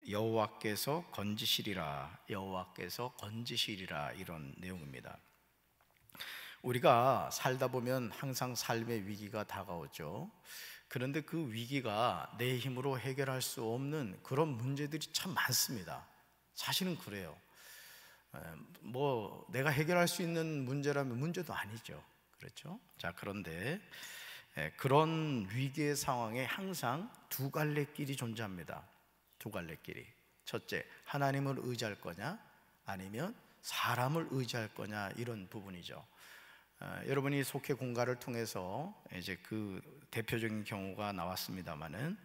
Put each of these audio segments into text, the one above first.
여호와께서 건지시리라, 여호와께서 건지시리라, 이런 내용입니다. 우리가 살다 보면 항상 삶의 위기가 다가오죠. 그런데 그 위기가 내 힘으로 해결할 수 없는 그런 문제들이 참 많습니다. 사실은 그래요. 뭐 내가 해결할 수 있는 문제라면 문제도 아니죠. 그렇죠? 자, 그런데 그런 위기의 상황에 항상 두 갈래 길이 존재합니다. 두 갈래 길이. 첫째, 하나님을 의지할 거냐, 아니면 사람을 의지할 거냐, 이런 부분이죠. 여러분이 속회 공가를 통해서 이제 그 대표적인 경우가 나왔습니다만은,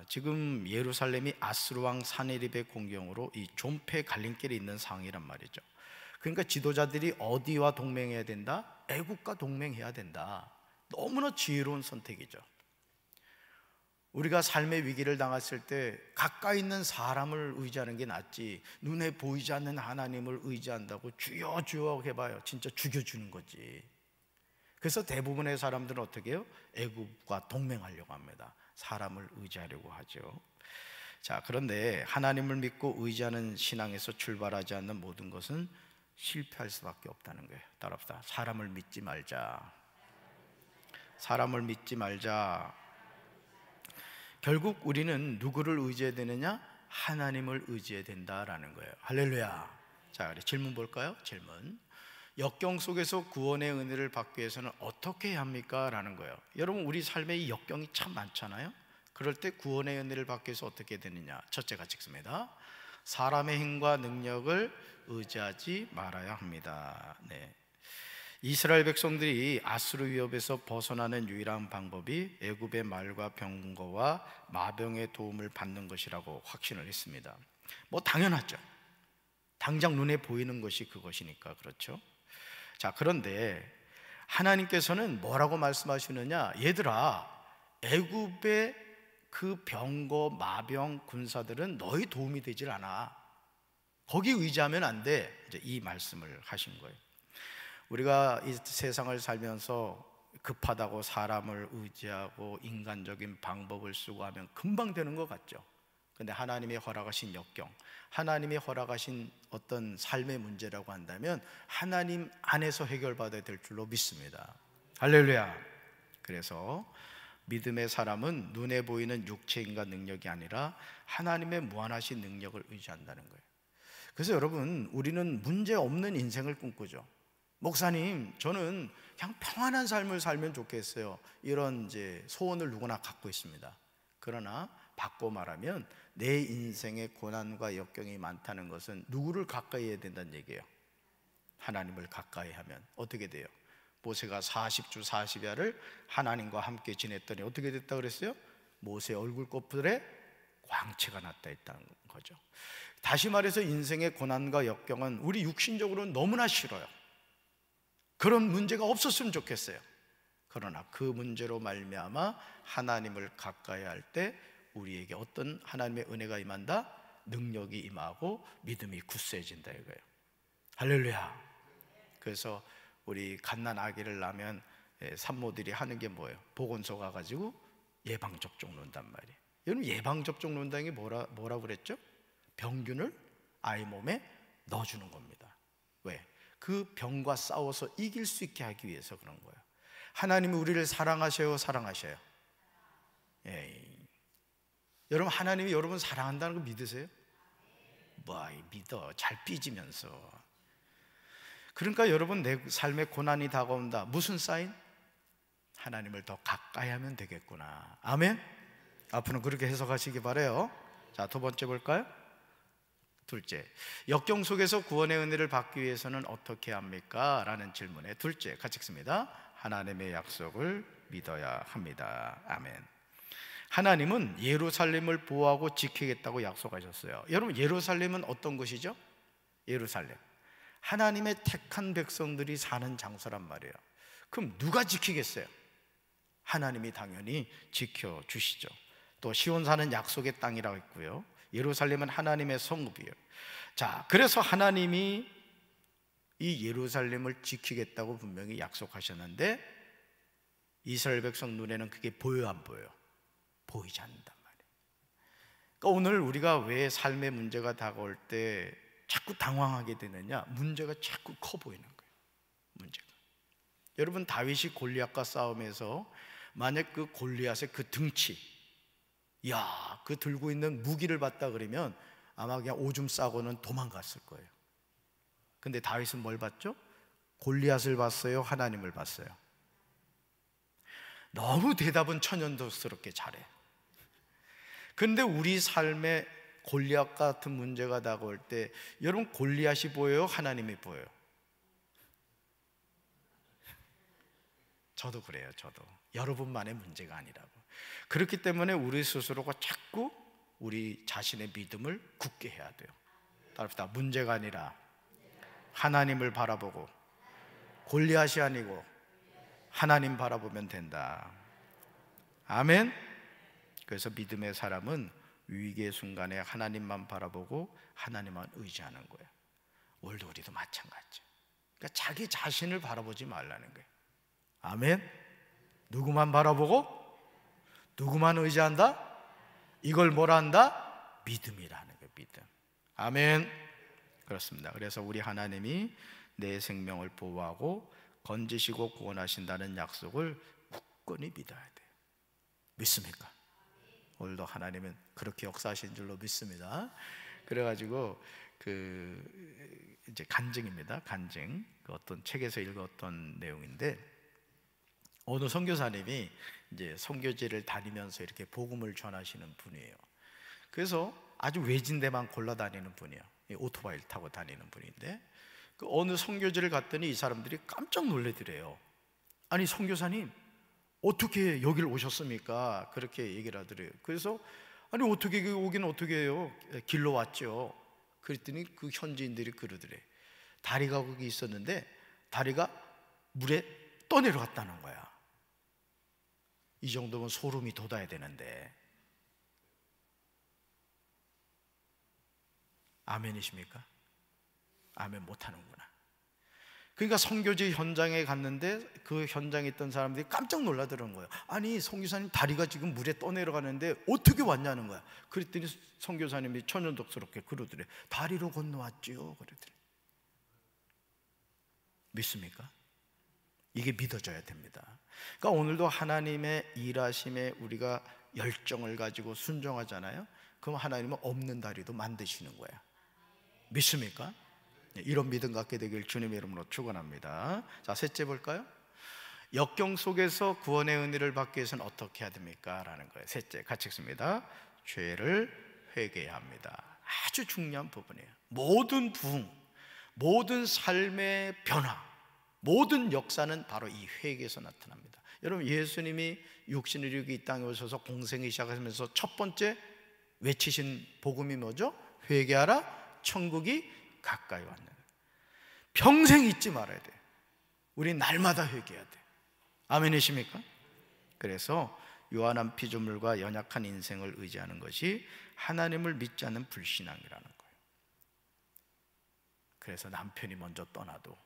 지금 예루살렘이 아수르 왕 사네립의 공경으로 이 존폐 갈림길에 있는 상황이란 말이죠. 그러니까 지도자들이 어디와 동맹해야 된다? 애국과 동맹해야 된다. 너무나 지혜로운 선택이죠. 우리가 삶의 위기를 당했을 때 가까이 있는 사람을 의지하는 게 낫지, 눈에 보이지 않는 하나님을 의지한다고 주여 주여 해봐요, 진짜 죽여주는 거지. 그래서 대부분의 사람들은 어떻게 해요? 애국과 동맹하려고 합니다. 사람을 의지하려고 하죠. 자, 그런데 하나님을 믿고 의지하는 신앙에서 출발하지 않는 모든 것은 실패할 수밖에 없다는 거예요. 따라합시다. 사람을 믿지 말자. 사람을 믿지 말자. 결국 우리는 누구를 의지해야 되느냐? 하나님을 의지해야 된다라는 거예요. 할렐루야. 자, 그래, 질문 볼까요? 질문. 역경 속에서 구원의 은혜를 받기 위해서는 어떻게 해야 합니까? 라는 거예요. 여러분, 우리 삶에 이 역경이 참 많잖아요. 그럴 때 구원의 은혜를 받기 위해서 어떻게 되느냐? 첫째가 찍습니다. 사람의 힘과 능력을 의지하지 말아야 합니다. 네. 이스라엘 백성들이 아수르 위협에서 벗어나는 유일한 방법이 애굽의 말과 병거와 마병의 도움을 받는 것이라고 확신을 했습니다. 뭐 당연하죠. 당장 눈에 보이는 것이 그것이니까. 그렇죠? 자, 그런데 하나님께서는 뭐라고 말씀하시느냐? 얘들아, 애굽의 그 병거, 마병, 군사들은 너희 도움이 되질 않아. 거기 의지하면 안 돼. 이제 이 말씀을 하신 거예요. 우리가 이 세상을 살면서 급하다고 사람을 의지하고 인간적인 방법을 쓰고 하면 금방 되는 것 같죠. 근데 하나님이 허락하신 역경, 하나님이 허락하신 어떤 삶의 문제라고 한다면 하나님 안에서 해결받아야 될 줄로 믿습니다. 할렐루야. 그래서 믿음의 사람은 눈에 보이는 육체인과 능력이 아니라 하나님의 무한하신 능력을 의지한다는 거예요. 그래서 여러분, 우리는 문제 없는 인생을 꿈꾸죠. 목사님, 저는 그냥 평안한 삶을 살면 좋겠어요. 이런 이제 소원을 누구나 갖고 있습니다. 그러나 바꿔 말하면 내 인생의 고난과 역경이 많다는 것은 누구를 가까이 해야 된다는 얘기예요. 하나님을 가까이 하면 어떻게 돼요? 모세가 40주 40야를 하나님과 함께 지냈더니 어떻게 됐다고 그랬어요? 모세 얼굴꽃들에 광채가 났다 했다는 거죠. 다시 말해서 인생의 고난과 역경은 우리 육신적으로는 너무나 싫어요. 그런 문제가 없었으면 좋겠어요. 그러나 그 문제로 말미암아 하나님을 가까이 할 때 우리에게 어떤 하나님의 은혜가 임한다? 능력이 임하고 믿음이 굳세진다 이거예요. 할렐루야. 그래서 우리 갓난 아기를 낳으면 산모들이 하는 게 뭐예요? 보건소 가가지고 예방접종 놓는단 말이에요. 여러분, 예방접종 놓는다는 게 뭐라고 그랬죠? 병균을 아이 몸에 넣어주는 겁니다. 왜? 그 병과 싸워서 이길 수 있게 하기 위해서 그런 거예요. 하나님이 우리를 사랑하셔요, 사랑하셔요? 예. 여러분, 하나님이 여러분 사랑한다는 거 믿으세요? 뭐 믿어, 잘 삐지면서. 그러니까 여러분, 내 삶에 고난이 다가온다. 무슨 사인? 하나님을 더 가까이 하면 되겠구나. 아멘? 앞으로는 그렇게 해석하시기 바라요. 자, 두 번째 볼까요? 둘째, 역경 속에서 구원의 은혜를 받기 위해서는 어떻게 합니까? 라는 질문에 둘째, 같이 읽습니다. 하나님의 약속을 믿어야 합니다. 아멘. 하나님은 예루살렘을 보호하고 지키겠다고 약속하셨어요. 여러분, 예루살렘은 어떤 곳이죠? 예루살렘, 하나님의 택한 백성들이 사는 장소란 말이에요. 그럼 누가 지키겠어요? 하나님이 당연히 지켜주시죠. 또 시온산은 약속의 땅이라고 했고요, 예루살렘은 하나님의 성읍이에요. 자, 그래서 하나님이 이 예루살렘을 지키겠다고 분명히 약속하셨는데 이스라엘 백성 눈에는 그게 보여요, 안 보여요? 보이지 않는단 말이에요. 오늘 우리가 왜 삶의 문제가 다가올 때 자꾸 당황하게 되느냐? 문제가 자꾸 커 보이는 거예요. 문제가. 여러분, 다윗이 골리앗과 싸움에서 만약 그 골리앗의 그 등치, 야, 그 들고 있는 무기를 봤다 그러면 아마 그냥 오줌 싸고는 도망갔을 거예요. 근데 다윗은 뭘 봤죠? 골리앗을 봤어요? 하나님을 봤어요? 너무 대답은 천연덕스럽게 잘해. 그런데 우리 삶에 골리앗 같은 문제가 다가올 때 여러분, 골리앗이 보여요? 하나님이 보여요? 저도 그래요. 저도 여러분만의 문제가 아니라고. 그렇기 때문에 우리 스스로가 자꾸 우리 자신의 믿음을 굳게 해야 돼요. 따릅시다. 문제가 아니라 하나님을 바라보고, 골리앗이 아니고 하나님 바라보면 된다. 아멘. 그래서 믿음의 사람은 위기의 순간에 하나님만 바라보고 하나님만 의지하는 거예요. 오늘도 우리도 마찬가지예요. 그러니까 자기 자신을 바라보지 말라는 거예요. 아멘. 누구만 바라보고 누구만 의지한다? 이걸 뭐라 한다? 믿음이라는 거예요. 믿음. 아멘. 그렇습니다. 그래서 우리 하나님이 내 생명을 보호하고 건지시고 구원하신다는 약속을 굳건히 믿어야 돼요. 믿습니까? 오늘도 하나님은 그렇게 역사하신 줄로 믿습니다. 그래가지고 이제 간증입니다. 간증. 어떤 책에서 읽었던 내용인데, 어느 선교사님이 이제 선교지를 다니면서 이렇게 복음을 전하시는 분이에요. 그래서 아주 외진 데만 골라 다니는 분이에요. 오토바이를 타고 다니는 분인데, 그 어느 선교지를 갔더니 이 사람들이 깜짝 놀래더래요. 아니, 선교사님 어떻게 여기를 오셨습니까? 그렇게 얘기를 하더래요. 그래서 아니, 어떻게 오긴 어떻게 해요? 길로 왔죠. 그랬더니 그 현지인들이 그러더래. 다리가 거기 있었는데 다리가 물에 떠내려갔다는 거야. 이 정도면 소름이 돋아야 되는데. 아멘이십니까? 아멘 못하는구나. 그러니까 선교지 현장에 갔는데 그 현장에 있던 사람들이 깜짝 놀라더라는 거예요. 아니, 선교사님 다리가 지금 물에 떠내려가는데 어떻게 왔냐는 거야. 그랬더니 선교사님이 천연덕스럽게 그러더래. 다리로 건너왔지요. 그러더래. 믿습니까? 이게 믿어져야 됩니다. 그러니까 오늘도 하나님의 일하심에 우리가 열정을 가지고 순종하잖아요. 그럼 하나님은 없는 다리도 만드시는 거야. 믿습니까? 이런 믿음 갖게 되길 주님의 이름으로 축원합니다. 자, 셋째 볼까요? 역경 속에서 구원의 은혜를 받기 위해서는 어떻게 해야 됩니까? 라는 거예요. 셋째, 같이 읽습니다. 죄를 회개해야 합니다. 아주 중요한 부분이에요. 모든 부흥, 모든 삶의 변화, 모든 역사는 바로 이 회개에서 나타납니다. 여러분, 예수님이 육신을 입고 이 땅에 오셔서 공생을 시작하면서 첫 번째 외치신 복음이 뭐죠? 회개하라, 천국이 가까이 왔는. 평생 잊지 말아야 돼요. 우리 날마다 회개해야 돼요. 아멘이십니까? 그래서 요한한 피조물과 연약한 인생을 의지하는 것이 하나님을 믿지 않는 불신앙이라는 거예요. 그래서 남편이 먼저 떠나도,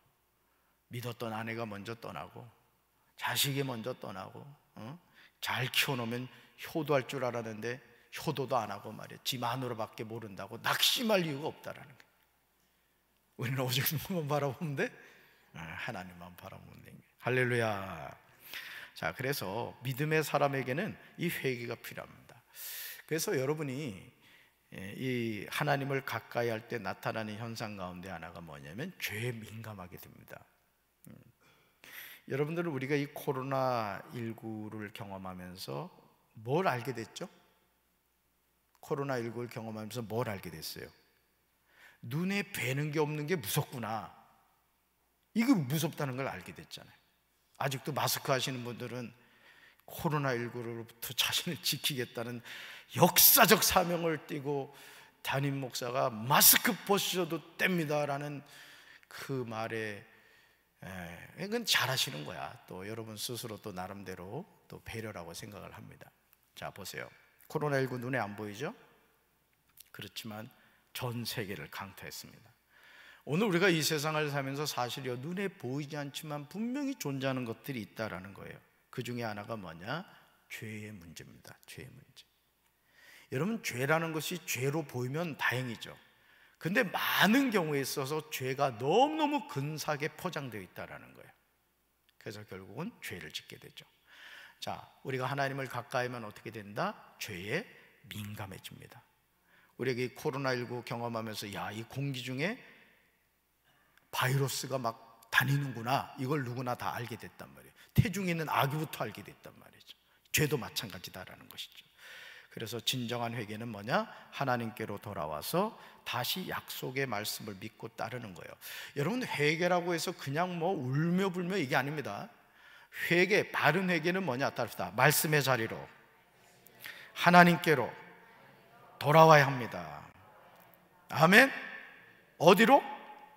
믿었던 아내가 먼저 떠나고, 자식이 먼저 떠나고, 잘 키워놓으면 효도할 줄 알았는데 효도도 안 하고 말이야. 지 마누라밖에 모른다고 낙심할 이유가 없다라는 거예요. 우리는 오직 누구만 바라보면 돼? 하나님만 바라보면 돼. 할렐루야. 자, 그래서 믿음의 사람에게는 이 회개가 필요합니다. 그래서 여러분이 이 하나님을 가까이 할 때 나타나는 현상 가운데 하나가 뭐냐면 죄에 민감하게 됩니다. 여러분들은 우리가 이 코로나19를 경험하면서 뭘 알게 됐죠? 코로나19를 경험하면서 뭘 알게 됐어요? 눈에 뵈는 게 없는 게 무섭구나. 이거 무섭다는 걸 알게 됐잖아요. 아직도 마스크 하시는 분들은 코로나19로부터 자신을 지키겠다는 역사적 사명을 띠고 담임 목사가 마스크 벗으셔도 됩니다라는 그 말에 이건 잘하시는 거야. 또 여러분 스스로 또 나름대로 또 배려라고 생각을 합니다. 자, 보세요. 코로나19 눈에 안 보이죠? 그렇지만 전 세계를 강타했습니다. 오늘 우리가 이 세상을 살면서 사실요, 눈에 보이지 않지만 분명히 존재하는 것들이 있다라는 거예요. 그 중에 하나가 뭐냐? 죄의 문제입니다. 죄의 문제. 여러분, 죄라는 것이 죄로 보이면 다행이죠. 근데 많은 경우에 있어서 죄가 너무너무 근사하게 포장되어 있다는 거예요. 그래서 결국은 죄를 짓게 되죠. 자, 우리가 하나님을 가까이 하면 어떻게 된다? 죄에 민감해집니다. 우리에게 코로나19 경험하면서 야, 이 공기 중에 바이러스가 막 다니는구나, 이걸 누구나 다 알게 됐단 말이에요. 태중에 있는 아기부터 알게 됐단 말이죠. 죄도 마찬가지다라는 것이죠. 그래서 진정한 회개는 뭐냐? 하나님께로 돌아와서 다시 약속의 말씀을 믿고 따르는 거예요. 여러분, 회개라고 해서 그냥 뭐 울며 불며 이게 아닙니다. 회개, 바른 회개는 뭐냐? 따릅시다. 말씀의 자리로, 하나님께로 돌아와야 합니다. 아멘. 어디로?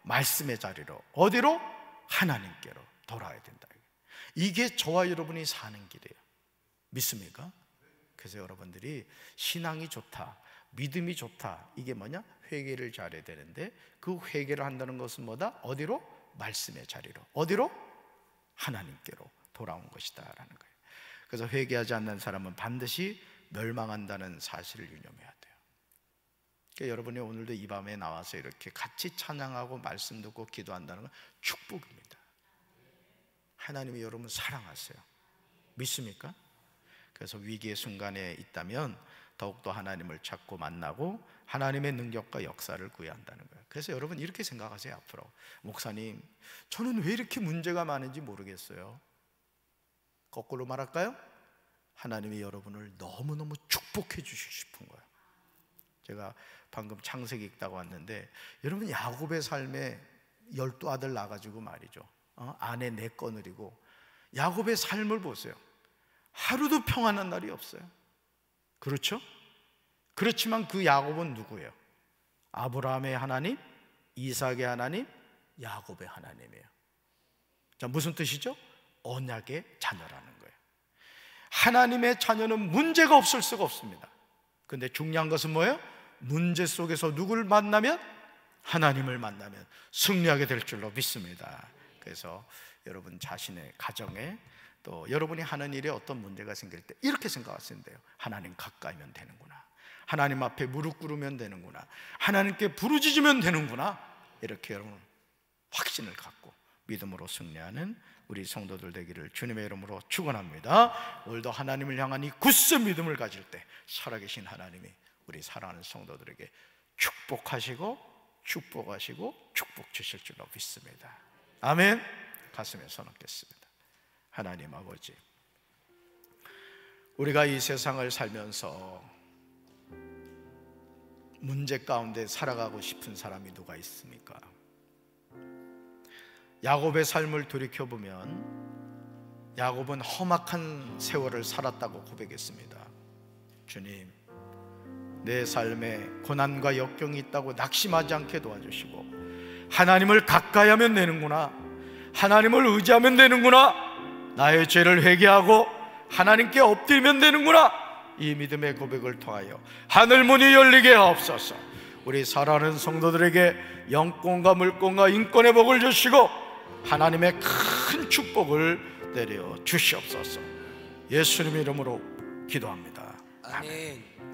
말씀의 자리로. 어디로? 하나님께로 돌아와야 된다. 이게 저와 여러분이 사는 길이에요. 믿습니까? 그래서 여러분들이 신앙이 좋다, 믿음이 좋다, 이게 뭐냐? 회개를 잘해야 되는데, 그 회개를 한다는 것은 뭐다? 어디로? 말씀의 자리로. 어디로? 하나님께로 돌아온 것이다 라는 거예요. 그래서 회개하지 않는 사람은 반드시 멸망한다는 사실을 유념해야 돼요. 그러니까 여러분이 오늘도 이 밤에 나와서 이렇게 같이 찬양하고 말씀 듣고 기도한다는 건 축복입니다. 하나님이 여러분 사랑하세요. 믿습니까? 그래서 위기의 순간에 있다면 더욱더 하나님을 찾고 만나고 하나님의 능력과 역사를 구해야 한다는 거예요. 그래서 여러분 이렇게 생각하세요. 앞으로, 목사님, 저는 왜 이렇게 문제가 많은지 모르겠어요. 거꾸로 말할까요? 하나님이 여러분을 너무너무 축복해 주시고 싶은 거예요. 제가 방금 창세기 읽다가 왔는데, 여러분 야곱의 삶에 12아들 낳아가지고 말이죠, 아내 4건을이고 야곱의 삶을 보세요. 하루도 평안한 날이 없어요. 그렇죠? 그렇지만 그 야곱은 누구예요? 아브라함의 하나님, 이삭의 하나님, 야곱의 하나님이에요. 자, 무슨 뜻이죠? 언약의 자녀라는 거예요. 하나님의 자녀는 문제가 없을 수가 없습니다. 근데 중요한 것은 뭐예요? 문제 속에서 누구를 만나면? 하나님을 만나면 승리하게 될 줄로 믿습니다. 그래서 여러분 자신의 가정에, 또 여러분이 하는 일에 어떤 문제가 생길 때 이렇게 생각하시면 돼요. 하나님 가까이면 되는구나, 하나님 앞에 무릎 꿇으면 되는구나, 하나님께 부르짖으면 되는구나, 이렇게 여러분 확신을 갖고 믿음으로 승리하는 우리 성도들 되기를 주님의 이름으로 축원합니다. 오늘도 하나님을 향한 이 굳센 믿음을 가질 때 살아계신 하나님이 우리 사랑하는 성도들에게 축복하시고 축복 주실 줄로 믿습니다. 아멘. 가슴에 손 얹겠습니다. 하나님 아버지, 우리가 이 세상을 살면서 문제 가운데 살아가고 싶은 사람이 누가 있습니까? 야곱의 삶을 돌이켜보면 야곱은 험악한 세월을 살았다고 고백했습니다. 주님, 내 삶에 고난과 역경이 있다고 낙심하지 않게 도와주시고, 하나님을 가까이 하면 되는구나, 하나님을 의지하면 되는구나, 나의 죄를 회개하고 하나님께 엎드리면 되는구나, 이 믿음의 고백을 통하여 하늘문이 열리게 하옵소서. 우리 사랑하는 성도들에게 영권과 물권과 인권의 복을 주시고 하나님의 큰 축복을 내려 주시옵소서. 예수님 이름으로 기도합니다. 아멘.